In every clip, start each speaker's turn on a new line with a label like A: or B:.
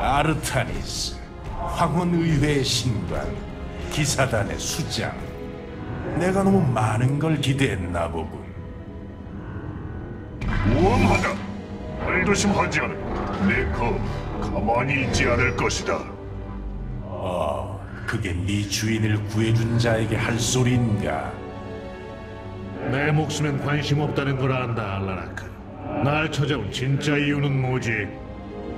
A: 아르타니스, 황혼의회의 신관, 기사단의 수장. 내가 너무 많은 걸 기대했나 보군.
B: 모험하다. 말조심하지 않으면 내거 가만히 있지 않을 것이다.
A: 그게 네 주인을 구해준 자에게 할 소리인가?
C: 내 목숨엔 관심 없다는 걸 안다, 알라라크. 날 찾아온 진짜 이유는 뭐지?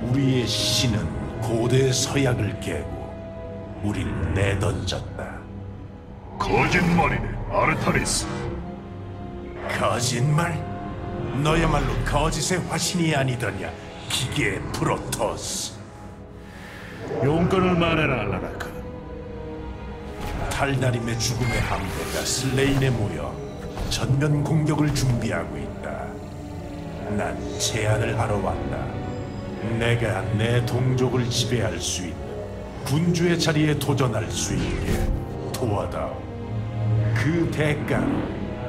A: 우리의 신은 고대 서약을 깨고 우릴 내던졌다.
B: 거짓말이네, 아르타니스.
A: 거짓말? 너야말로 거짓의 화신이 아니더냐, 기계 프로토스.
C: 용건을 말해라, 알라라크.
A: 탈다림의 죽음의 함대가 슬레인에 모여 전면 공격을 준비하고 있다. 난 제안을 하러 왔다. 내가 내 동족을 지배할 수 있는 군주의 자리에 도전할 수 있게 도와다오. 그 대가로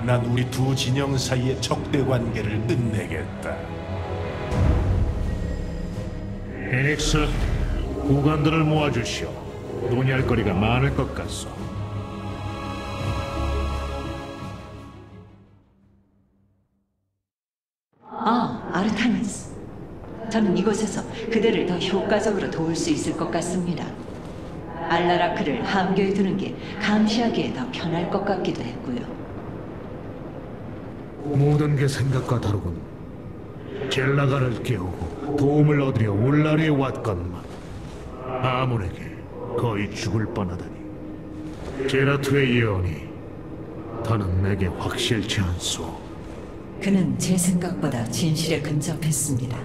A: 난 우리 두 진영 사이의 적대 관계를 끝내겠다.
C: 페닉스, 구간들을 모아주시오. 논의할 거리가 많을 것 같소.
D: 아르타니스. 저는 이곳에서 그대를 더 효과적으로 도울 수 있을 것 같습니다. 알라라크를 함교에 두는 게 감시하기에 더 편할 것 같기도 했고요.
C: 모든 게 생각과 다르군. 젤라가를 깨우고 도움을 얻으려 울라리에 왔건만 아몬에게 거의 죽을 뻔하다니. 제라투의 예언이 더는 내게 확실치 않소.
D: 그는 제 생각보다 진실에 근접했습니다.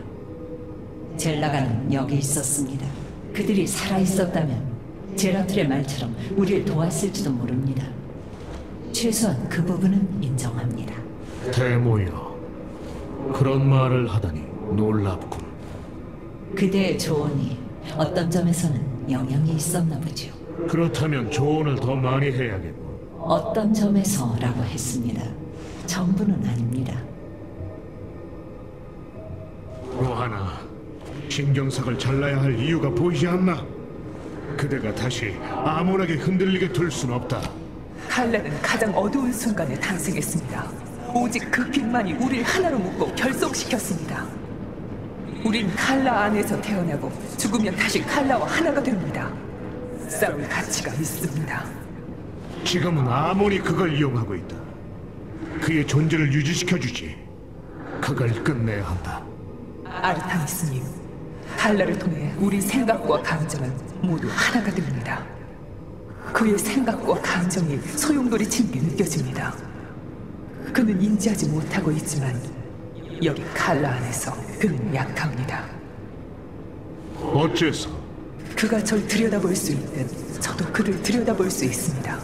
D: 젤라가는 여기 있었습니다. 그들이 살아있었다면 제라툴의 말처럼 우리를 도왔을지도 모릅니다. 최소한 그 부분은 인정합니다.
C: 대모여, 그런 말을 하다니 놀랍군.
D: 그대의 조언이 어떤 점에서는 영향이 있었나 보죠.
C: 그렇다면 조언을 더 많이 해야겠고.
D: 어떤 점에서라고 했습니다. 전부는 아닙니다.
C: 로하나, 신경삭을 잘라야 할 이유가 보이지 않나? 그대가 다시 아몬에게 흔들리게 둘 순 없다.
E: 칼라는 가장 어두운 순간에 탄생했습니다. 오직 그 빛만이 우리를 하나로 묶고 결속시켰습니다. 우린 칼라 안에서 태어나고 죽으면 다시 칼라와 하나가 됩니다. 싸울 가치가 있습니다.
C: 지금은 아몬이 그걸 이용하고 있다. 그의 존재를 유지시켜주지. 그걸 끝내야 한다.
E: 아르타니스님, 칼라를 통해 우리 생각과 감정은 모두 하나가 됩니다. 그의 생각과 감정이 소용돌이치는 게 느껴집니다. 그는 인지하지 못하고 있지만 여기 칼라 안에서 그는 약합니다.
C: 어째서?
E: 그가 절 들여다볼 수 있듯 저도 그를 들여다볼 수 있습니다.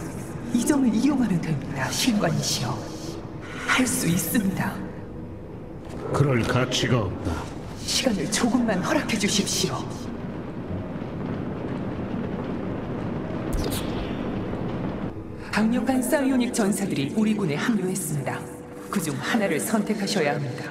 E: 이 점을 이용하면 됩니다, 신관이시여. 할 수 있습니다.
C: 그럴 가치가 없다.
E: 시간을 조금만 허락해 주십시오. 강력한 사이오닉 전사들이 우리 군에 합류했습니다. 그중 하나를 선택하셔야 합니다.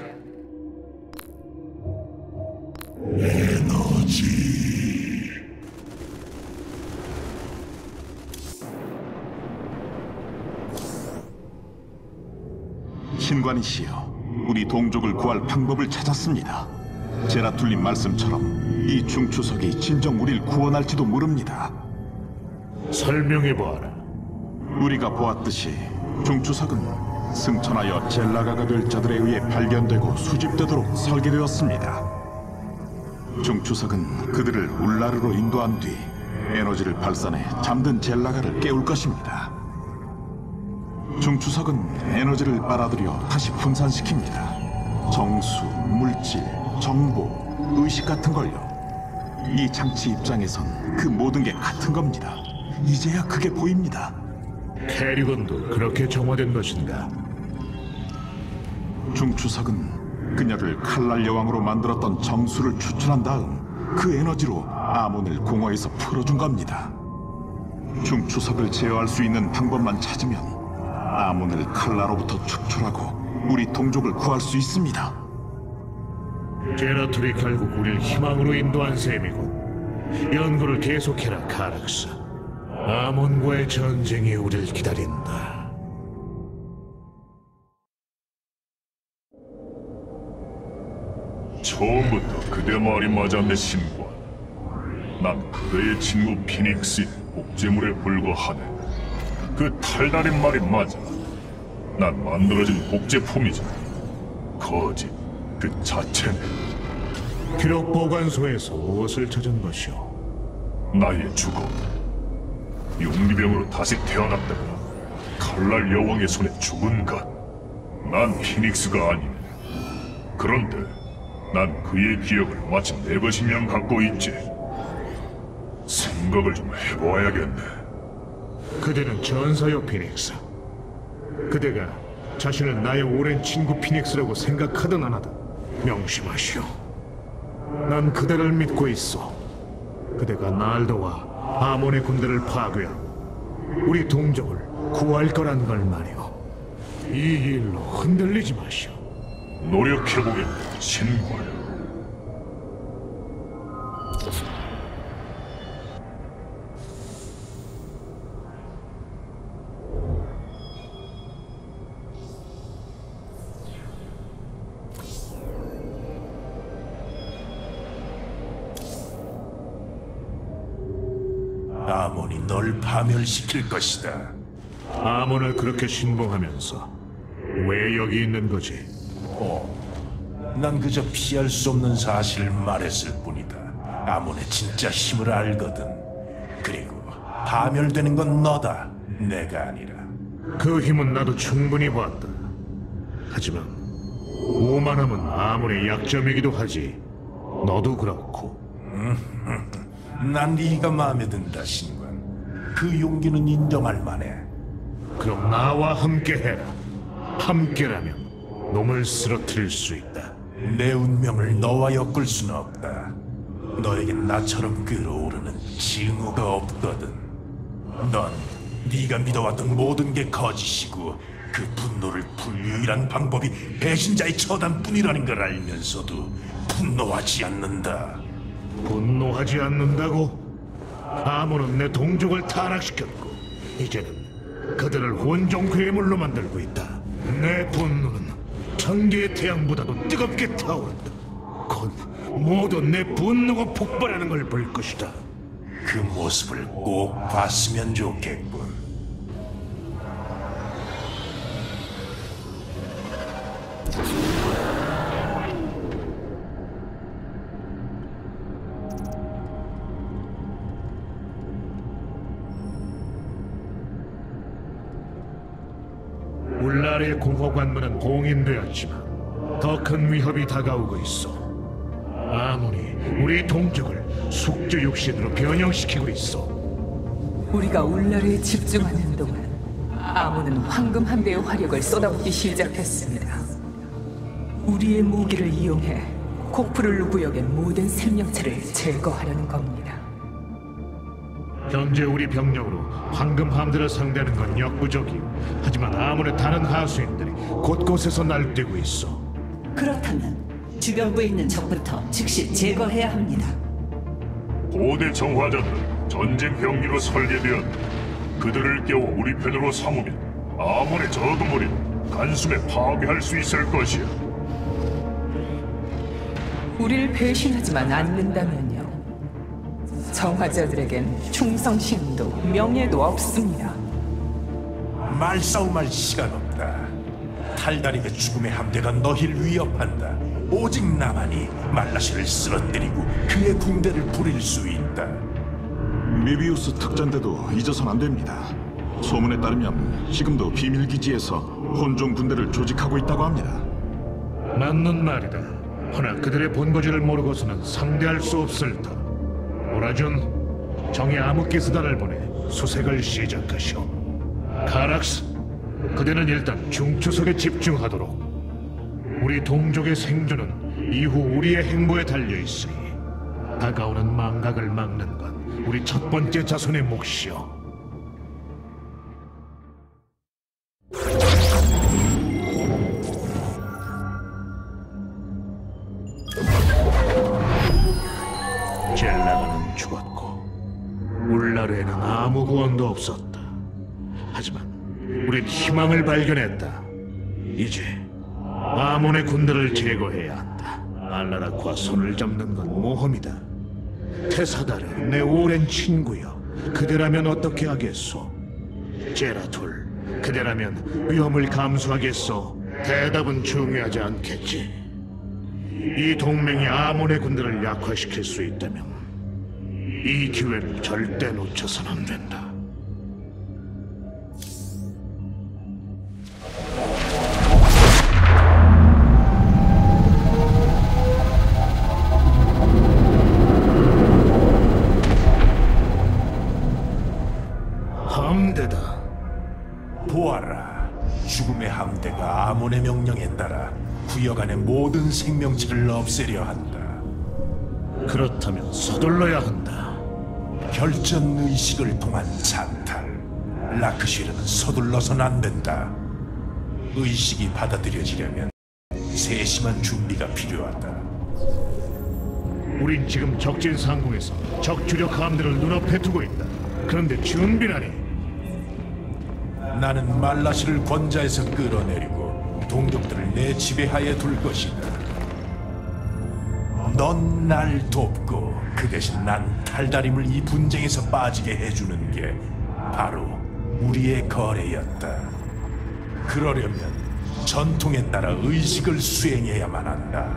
F: 신관이시여, 우리 동족을 구할 방법을 찾았습니다. 제라툴님 말씀처럼 이 중추석이 진정 우릴 구원할지도 모릅니다.
C: 설명해보아라.
F: 우리가 보았듯이 중추석은 승천하여 젤라가가 될 자들에 의해 발견되고 수집되도록 설계되었습니다. 중추석은 그들을 울라르로 인도한 뒤 에너지를 발산해 잠든 젤라가를 깨울 것입니다. 중추석은 에너지를 빨아들여 다시 분산시킵니다. 정수, 물질, 정보, 의식 같은 걸요. 이 장치 입장에선 그 모든 게 같은 겁니다. 이제야 그게 보입니다.
C: 캐리건도 그렇게 정화된 것인가?
F: 중추석은 그녀를 칼날 여왕으로 만들었던 정수를 추출한 다음 그 에너지로 아몬을 공허에서 풀어준 겁니다. 중추석을 제어할 수 있는 방법만 찾으면 아몬을 칼라로부터 축출하고 우리 동족을 구할 수 있습니다.
C: 제라툴이 결국 우릴 희망으로 인도한 셈이군. 연구를 계속해라, 카락스. 아몬과의 전쟁이 우리를 기다린다.
B: 처음부터 그대 말이 맞았네, 신관. 난 그대의 친구 피닉스의 복제물에 불과하네. 그 탈달인 말이 맞아. 난 만들어진 복제품이지. 거짓 그 자체네.
C: 기록 보관소에서 무엇을 찾은 것이오?
B: 나의 죽음. 용기병으로 다시 태어났다가 칼날 여왕의 손에 죽은 것. 난 피닉스가 아니네. 그런데 난 그의 기억을 마치 내 것이면 갖고 있지. 생각을 좀 해보아야겠네.
C: 그대는 전사요, 피닉스. 그대가 자신을 나의 오랜 친구 피닉스라고 생각하든 안 하든 명심하시오. 난 그대를 믿고 있어. 그대가 날 도와 아몬의 군대를 파괴하고 우리 동족을 구할 거란 걸 말이오. 이 일로 흔들리지 마시오.
B: 노력해보겠네, 신관.
A: 아몬이 널 파멸시킬 것이다.
C: 아몬을 그렇게 신봉하면서 왜 여기 있는 거지?
A: 난 그저 피할 수 없는 사실을 말했을 뿐이다. 아몬의 진짜 힘을 알거든. 그리고 파멸되는 건 너다, 내가 아니라.
C: 그 힘은 나도 충분히 봤다. 하지만 오만함은 아몬의 약점이기도 하지. 너도 그렇고.
A: 난 네가 마음에 든다, 신관. 그 용기는 인정할 만해.
C: 그럼 나와 함께 해라. 함께라면 놈을 쓰러뜨릴 수 있다.
A: 내 운명을 너와 엮을 수는 없다. 너에겐 나처럼 끓어오르는 징후가 없거든. 넌 네가 믿어왔던 모든 게 거짓이고 그 분노를 풀 유일한 방법이 배신자의 처단뿐이라는 걸 알면서도 분노하지 않는다.
C: 분노하지 않는다고? 아몬은 내 동족을 타락시켰고 이제는 그들을 혼종 괴물로 만들고 있다. 내 분노는 천개의 태양보다도 뜨겁게 타오른다. 곧 모두 내 분노가 폭발하는 걸 볼 것이다.
A: 그 모습을 꼭 봤으면 좋겠군.
C: 울라르의 공허 관문은 봉인되었지만 더 큰 위협이 다가오고 있어. 아몬이 우리 동족을 숙주 육신으로 변형시키고 있어.
E: 우리가 울라르에 집중하는 동안 아몬은 황금 함대의 화력을 쏟아붓기 시작했습니다. 우리의 무기를 이용해 코프룰루 구역의 모든 생명체를 제거하려는 겁니다.
C: 현재 우리 병력으로 황금 함대를 상대하는 건 역부족이오. 하지만 아몬의 다른 하수인들이 곳곳에서 날뛰고 있어.
D: 그렇다면 주변부에 있는 적부터 즉시 제거해야 합니다.
B: 고대 정화자들은 전쟁 병기로 설계되었다. 그들을 깨워 우리 편으로 삼으면 아몬의 저그물이 단숨에 파괴할 수 있을 것이야.
E: 우릴 배신하지만 않는다면요. 정화자들에겐 충성심도 명예도 없습니다.
A: 말싸움할 시간 없다. 탈다림의 죽음의 함대가 너희를 위협한다. 오직 나만이 말라시를 쓰러뜨리고 그의 군대를 부릴 수 있다.
F: 메비우스 특전대도 잊어선 안 됩니다. 소문에 따르면 지금도 비밀기지에서 혼종 군대를 조직하고 있다고 합니다.
C: 맞는 말이다. 허나 그들의 본거지를 모르고서는 상대할 수 없을 터. 오라준, 정의 암흑기수단을 보내 수색을 시작하시오. 카락스, 그대는 일단 중추석에 집중하도록. 우리 동족의 생존은 이후 우리의 행보에 달려있으니 다가오는 망각을 막는 건 우리 첫 번째 자손의 몫이오. 젤라가는 죽었고 울라르에는 아무 구원도 없었다. 하지만 우린 희망을 발견했다. 이제 아몬의 군대를 제거해야 한다. 알라라크와 손을 잡는 건 모험이다. 테사다르, 내 오랜 친구여. 그대라면 어떻게 하겠소? 제라툴, 그대라면 위험을 감수하겠소? 대답은 중요하지 않겠지. 이 동맹이 아몬의 군대를 약화시킬 수 있다면 이 기회를 절대 놓쳐서는 안 된다. 함대다.
A: 보아라, 죽음의 함대가 아몬의 명령에 따라 구역 안의 모든 생명체를 없애려 한다.
C: 그렇다면 서둘러야 한다.
A: 결전 의식을 통한 찬탈. 라크슈르는 서둘러선 안 된다. 의식이 받아들여지려면 세심한 준비가 필요하다.
C: 우린 지금 적진 상공에서 적 주력 함대를 눈앞에 두고 있다. 그런데 준비라니.
A: 나는 말라시를 권자에서 끌어내리고 동족들을 내 지배하에 둘 것이다. 넌 날 돕고 그 대신 난 탈다림을 이 분쟁에서 빠지게 해주는 게 바로 우리의 거래였다. 그러려면 전통에 따라 의식을 수행해야만 한다.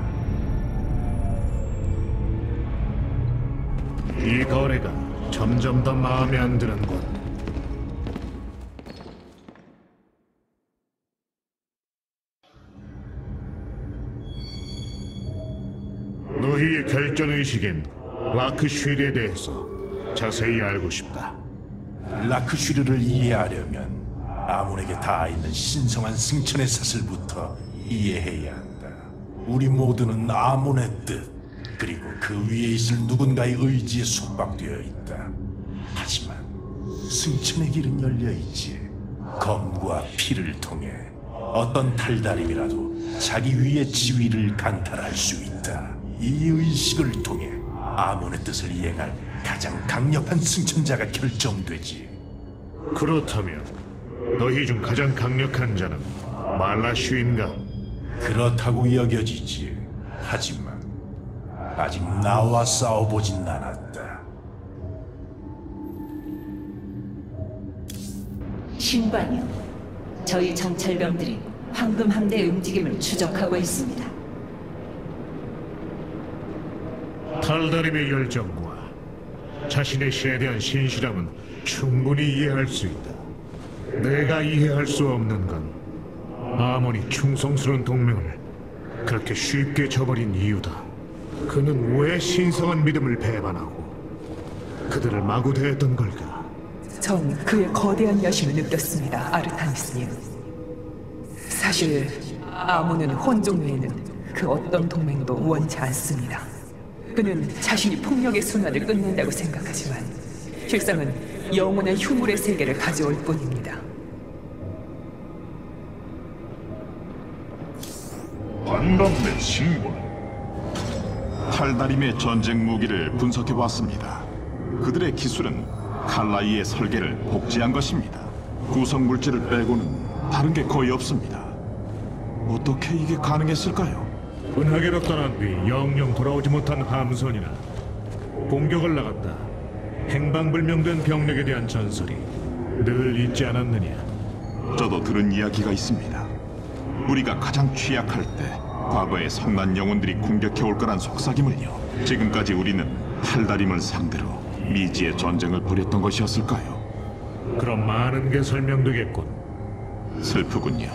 C: 이 거래가 점점 더 마음에 안 드는군. 너희의 결전의식인 라크슈리에 대해서 자세히 알고 싶다.
A: 라크슈르를 이해하려면 아몬에게 닿아있는 신성한 승천의 사슬부터 이해해야 한다. 우리 모두는 아몬의 뜻, 그리고 그 위에 있을 누군가의 의지에 속박되어 있다. 하지만 승천의 길은 열려있지. 검과 피를 통해 어떤 탈다림이라도 자기 위의 지위를 강탈할 수 있다. 이 의식을 통해 아몬의 뜻을 이행할 가장 강력한 승천자가 결정되지.
C: 그렇다면 너희 중 가장 강력한 자는 말라슈인가?
A: 그렇다고 여겨지지. 하지만 아직 나와 싸워보진 않았다.
D: 신관이요. 저희 정찰병들이 황금 함대의 움직임을 추적하고 있습니다.
C: 탈다림의 열정과 자신의 신에 대한 신실함은 충분히 이해할 수 있다. 내가 이해할 수 없는 건 아몬이 충성스러운 동맹을 그렇게 쉽게 저버린 이유다. 그는 왜 신성한 믿음을 배반하고 그들을 마구 대했던 걸까?
E: 전 그의 거대한 여심을 느꼈습니다, 아르타니스님. 사실 아몬은 혼종 외에는 그 어떤 동맹도 원치 않습니다. 그는 자신이 폭력의 순환을 끝낸다고 생각하지만 실상은 영원한 흉물의 세계를 가져올 뿐입니다.
B: 반갑네, 신분.
F: 탈다림의 전쟁 무기를 분석해봤습니다. 그들의 기술은 칼라이의 설계를 복제한 것입니다. 구성 물질을 빼고는 다른 게 거의 없습니다. 어떻게 이게 가능했을까요?
C: 은하계로 떠난 뒤 영영 돌아오지 못한 함선이나 공격을 나갔다 행방불명된 병력에 대한 전설이 늘 있지 않았느냐.
F: 저도 들은 이야기가 있습니다. 우리가 가장 취약할 때 과거의 선난 영혼들이 공격해올 거란 속삭임을요. 지금까지 우리는 탈다림을 상대로 미지의 전쟁을 벌였던 것이었을까요?
C: 그럼 많은 게 설명되겠군.
F: 슬프군요.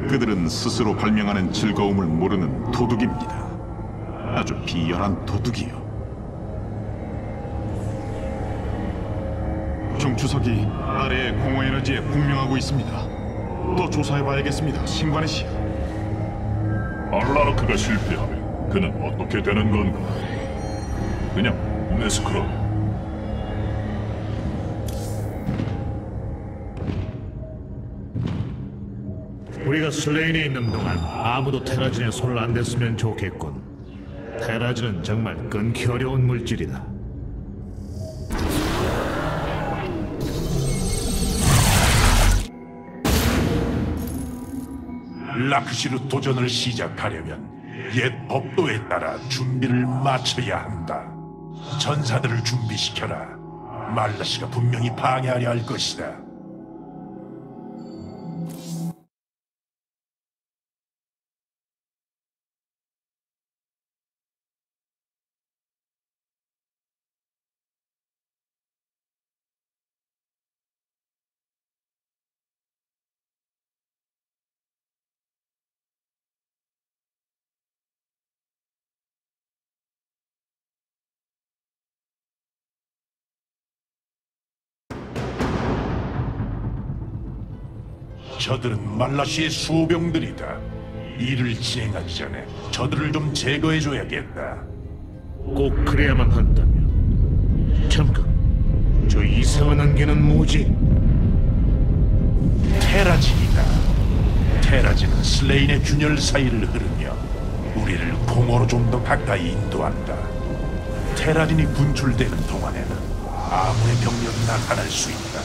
F: 그들은 스스로 발명하는 즐거움을 모르는 도둑입니다. 아주 비열한 도둑이요. 중추석이 아래의 공허 에너지에 분명하고 있습니다. 또 조사해봐야겠습니다, 신관의 씨.
B: 알라르크가 실패하면 그는 어떻게 되는 건가? 그냥 우네스크로.
C: 우리가 슬레인에 있는 동안 아무도 테라진에 손을 안 댔으면 좋겠군. 테라즈는 정말 끊기 어려운 물질이다.
A: 라크시르 도전을 시작하려면 옛 법도에 따라 준비를 마쳐야 한다. 전사들을 준비시켜라. 말라시가 분명히 방해하려 할 것이다. 저들은 말라시의 수호병들이다. 일을 진행하기 전에 저들을 좀 제거해줘야겠다.
C: 꼭 그래야만 한다면. 잠깐, 저 이상한 안개는 뭐지?
A: 테라진이다. 테라진은 슬레인의 균열 사이를 흐르며 우리를 공허로 좀 더 가까이 인도한다. 테라진이 분출되는 동안에는 아무의 병력이 나타날 수 있다.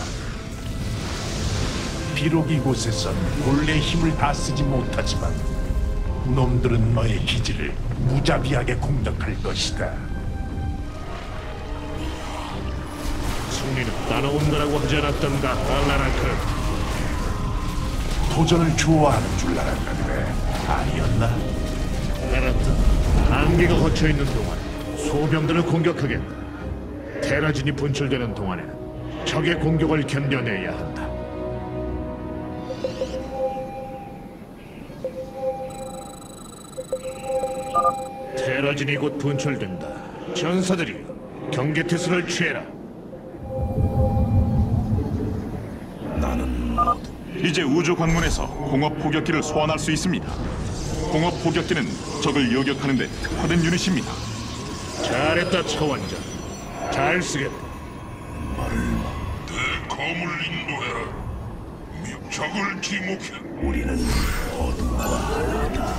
A: 비록 이곳에선 본래의 힘을 다 쓰지 못하지만 놈들은 너의 기지를 무자비하게 공격할 것이다.
C: 승리는 따라온다라고 하지 않았던가, 알라라크.
A: 도전을 좋아하는 줄 알았다 그래. 아니었나?
C: 알았다. 안개가 걷혀있는 동안 소병들을 공격하겠다. 테라진이 분출되는 동안에는 적의 공격을 견뎌내야 한다. 테라진이 곧 분출된다. 전사들이 경계태세를 취해라.
F: 이제 우주 관문에서 공업 포격기를 소환할 수 있습니다. 공업 포격기는 적을 요격하는 데 특화된 유닛입니다.
C: 잘했다, 차원장. 잘 쓰겠다.
B: 내 검을 인도해라. 적을 지목해.
G: 우리는 어둠과 하나다.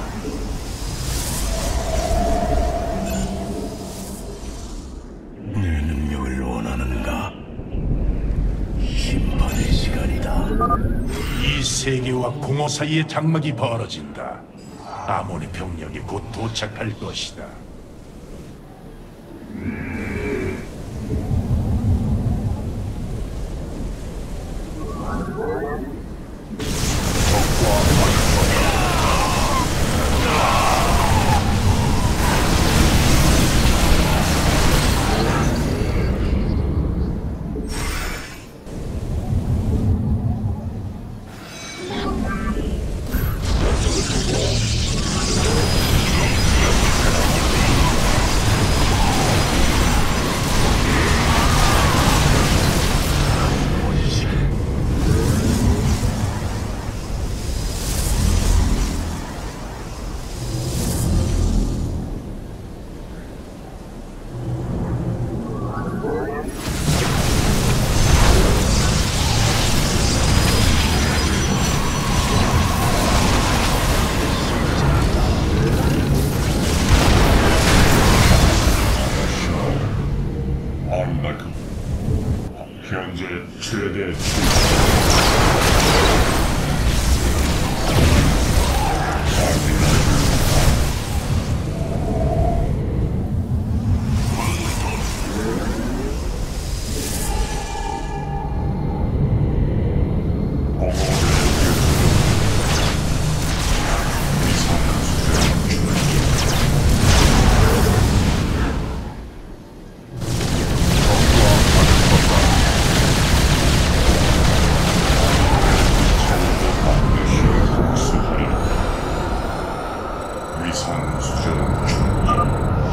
G: 내 능력을 원하는가? 심판의 시간이다.
A: 이 세계와 공허 사이의 장막이 벌어진다. 아몬의 병력이 곧 도착할 것이다.
B: 현재 최대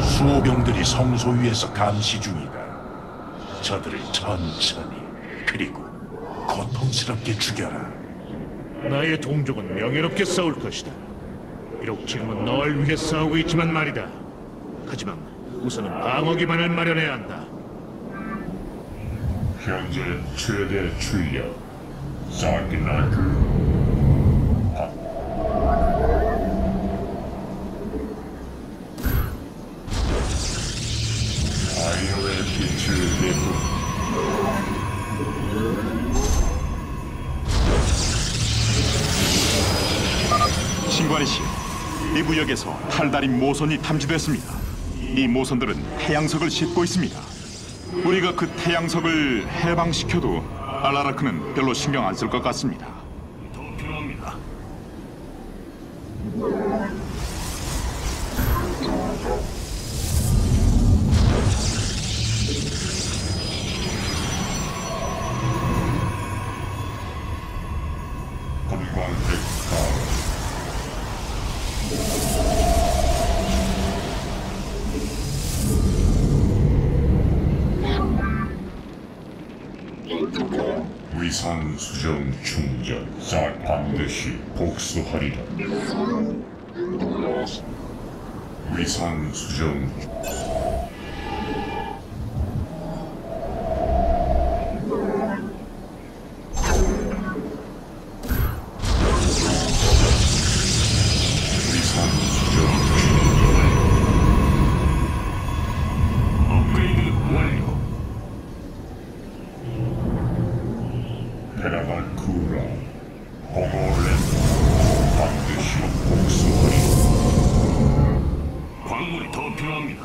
A: 수호병들이 성소 위에서 감시 중이다. 저들을 천천히 그리고 고통스럽게 죽여라.
C: 나의 동족은 명예롭게 싸울 것이다. 비록 지금은 널 위해 싸우고 있지만 말이다. 하지만 우선은 방어 기반을 마련해야 한다.
B: 현재 최대 출력 사기나크
F: 알과리시여, 이 구역에서 탈달인 모선이 탐지됐습니다. 이 모선들은 태양석을 싣고 있습니다. 우리가 그 태양석을 해방시켜도 알라라크는 별로 신경 안 쓸 것 같습니다.
B: 더 필요합니다.
H: 위상 수정 충전 자 반드시 복수하리라. 위상 수정 위상 수정 충전
B: 업그레이드 완료.
H: 베라갈쿠라 호모랜드 반드시 복수하리라.
B: 광물이 더 필요합니다.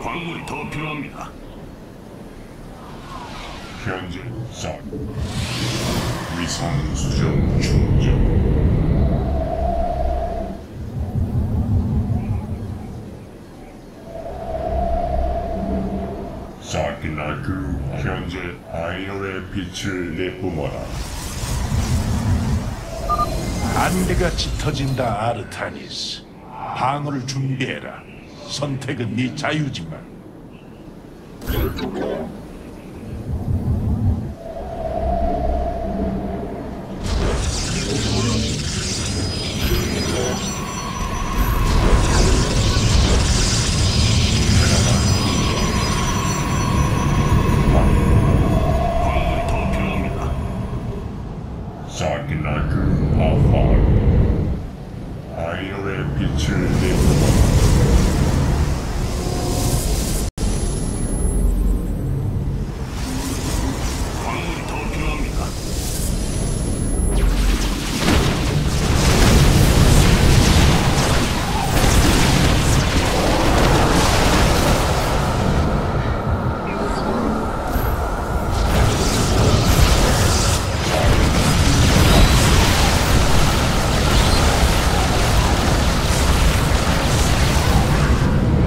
B: 광물이 더 필요합니다.
H: 현재 자 위상 수정 충전 사키나그 현재 아이오의 빛을 내뿜어라.
A: 안개가 짙어진다, 아르타니스. 방어를 준비해라. 선택은 네 자유지만.
B: 광물이 더 필요합니다.
H: 사키나그 아파르 아이오의 빛을 내뿜어라.
B: 광물이 더 필요합니다.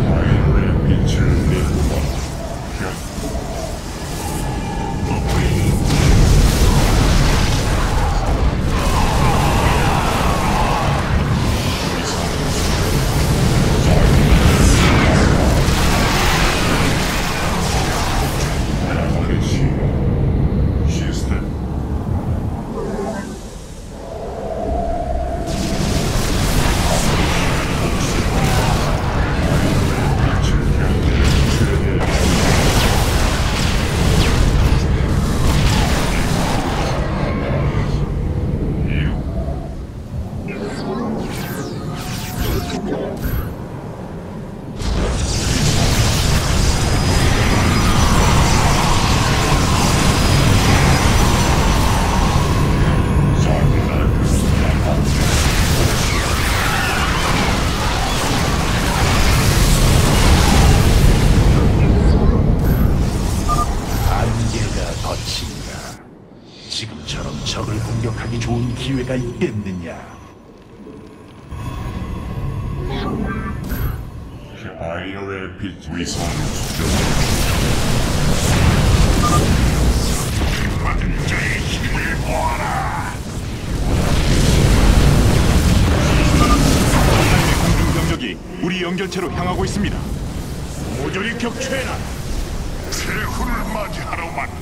H: 아이오의 빛을 내뿜어라. 시스템
A: 안개가 걷힌다. 지금처럼 적을 공격하기 좋은 기회가 있겠느냐?
H: 아이오의 빛 위상 수정
B: 받은 자의 힘을 모아라.
F: 공중 병력이 우리 연결체로 향하고 있습니다.
A: 모조리 격추해라.
B: 최후를 맞이하러 왔느냐.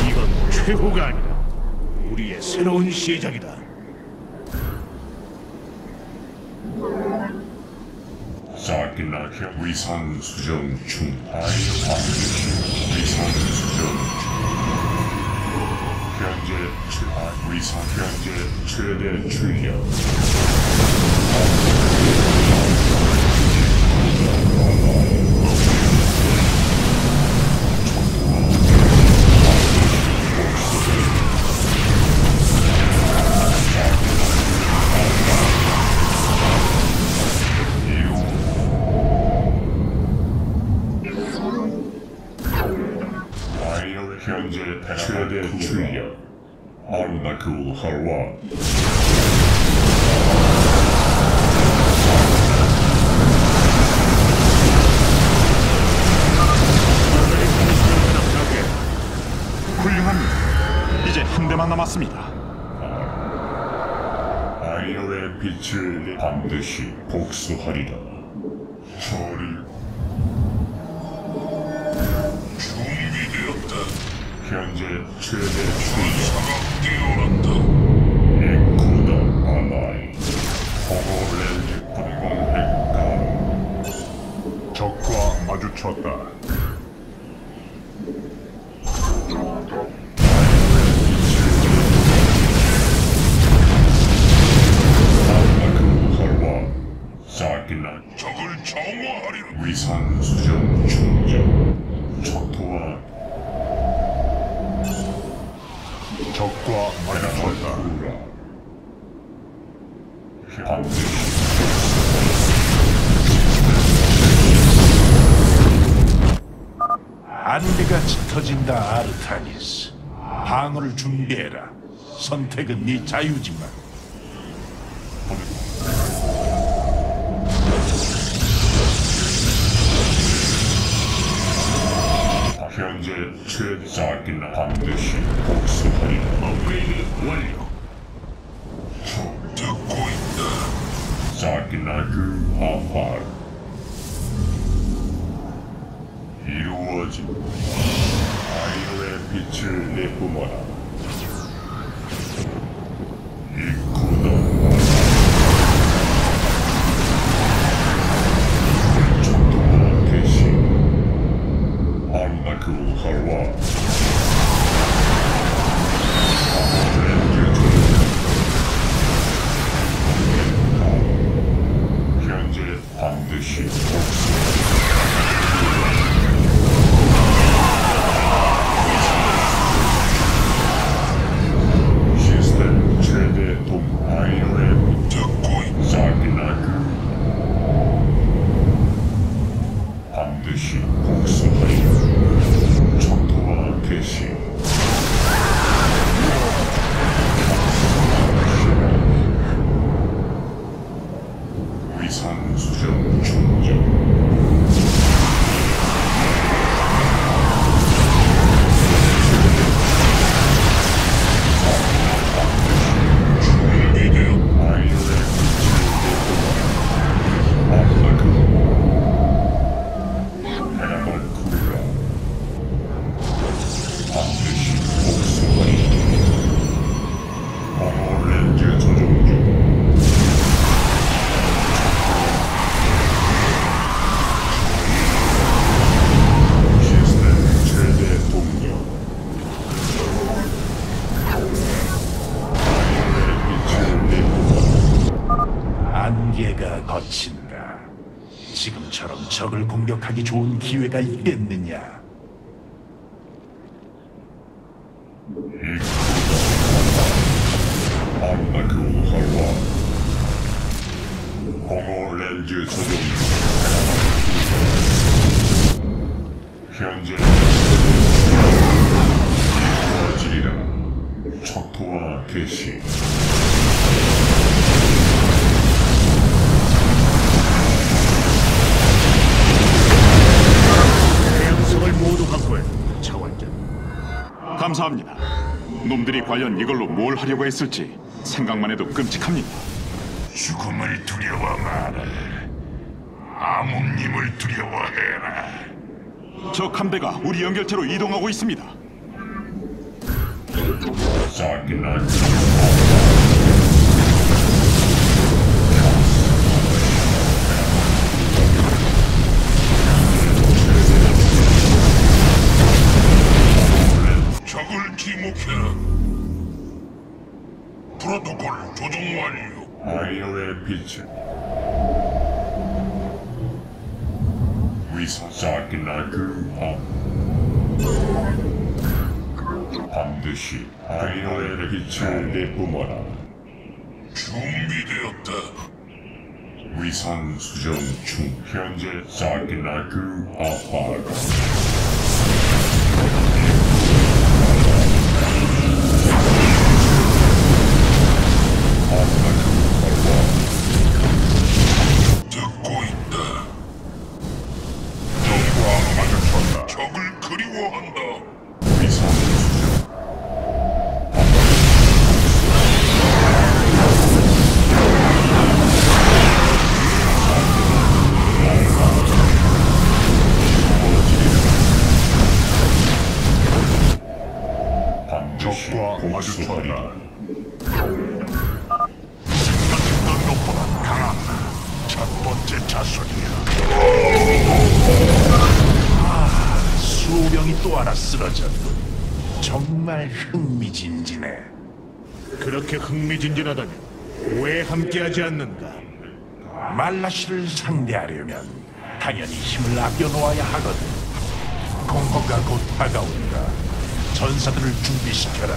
C: 이건 최후가 아니라 우리의 새로운 시작이다.
H: 사키나케 위상 수정 중 아이오 반드시 위상 수정 중 현재 최대 출력 아마그 하와
F: 훌륭합니다. 이제 한 대만 남았습니다.
H: 아이어의 빛을 반드시 복수하리라. 저리
B: 준비되었다.
H: 현재 최대 출력
B: 뛰어난다.
H: 이쿠다 아나이 호모랜드 분공핵 가능. 적과 마주쳤다. 사기나
B: 적을 정화하리라.
H: 위상 수정 충전 초토화 적과 마주쳤다. 반드시
A: 안개가 짙어진다, 아르타니스. 방어를 준비해라. 선택은 네 자유지만.
H: 현재 최사기나 반드시 복수하리라. 업그레이드 완료.
B: 듣고 있다.
H: 사기나 그 아팔 이루어진 아이오의 빛을 내뿜어라. 이쿠다 초토화 대신 아르나크 하와 현재 반드시 복수 시스템 최대 동 아이오의
B: 듣고 있다.
H: 사기나그 반드시 복수하리라. 초토화 개시 위상 수정 충전 아이오의 반드시 복수하리라. 호모랜드 조종 중. 시스템 최대 동력. 아이오의 빛을 내뿜어라.
A: 안개가 걷힌다. 지금처럼 적을 공격하기 좋은 기회가 있겠느냐?
H: 아르나크 하와 호모랜드 조종 중. 현재 이루어지리라. 초토화 개시
C: 태양성을 모두 확보해. 차원전.
F: 감사합니다. 놈들이 과연 이걸로 뭘 하려고 했을지 생각만 해도 끔찍합니다.
B: 죽음을 두려워 마라. 아몬님을 두려워해라.
F: 적 함대가 우리 연결체로 이동하고 있습니다.
H: 사기나
B: 적을 지목해라. 프로토콜 조종 완료.
H: 아이오의 빛을 위상 사기나 반드시 아이오의 빛을 내뿜어라.
B: 준비되었다.
H: 위상 수정 중. 현재 사기나 아파가
A: 또 하나 쓰러졌군. 정말 흥미진진해.
C: 그렇게 흥미진진하다면 왜 함께하지 않는가?
A: 말라시를 상대하려면 당연히 힘을 아껴놓아야 하거든. 공허가 곧 다가온다. 전사들을 준비시켜라.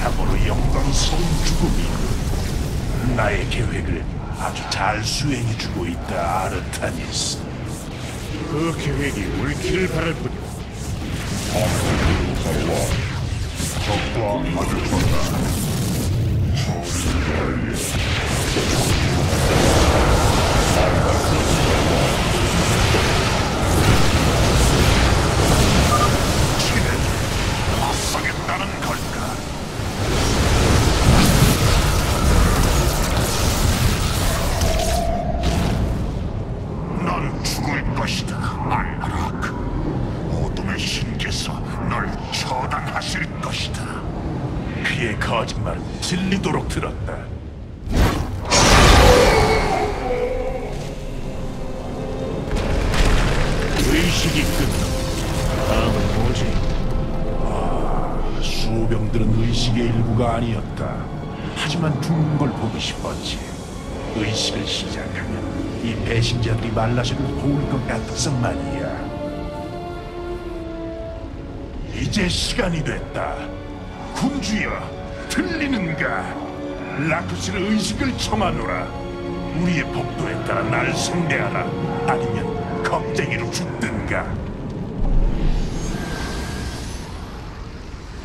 A: 참으로 영광스러운 죽음이군. 나의 계획을 아주 잘 수행해주고 있다, 아르타니스.
C: 그 계획이 옳기를 바랄 뿐이야.
B: 적과 마주쳤다.
A: 맞서겠다는 걸까? 넌 죽을 것이다, 알라락. 어둠의 신께서 널 처단하실 것이다. 그의 거짓말은 진리도록 들었다.
C: 의식이 끝나. 다음은 뭐지?
A: 수호병들은 의식의 일부가 아니었다. 하지만 죽는 걸 보기 싶었지. 의식을 시작하면 이 배신자들이 말라시를 도울 것 같아서 말이야. 이제 시간이 됐다. 군주여, 들리는가? 라크스의 의식을 청하노라. 우리의 법도에 따라 날 상대하라. 아니면 겁쟁이로 죽든가.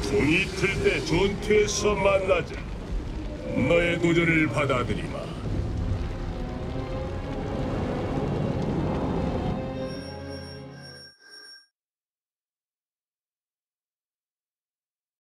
B: 동이 틀 때 전투에서 만나자. 너의 도전을 받아들이마.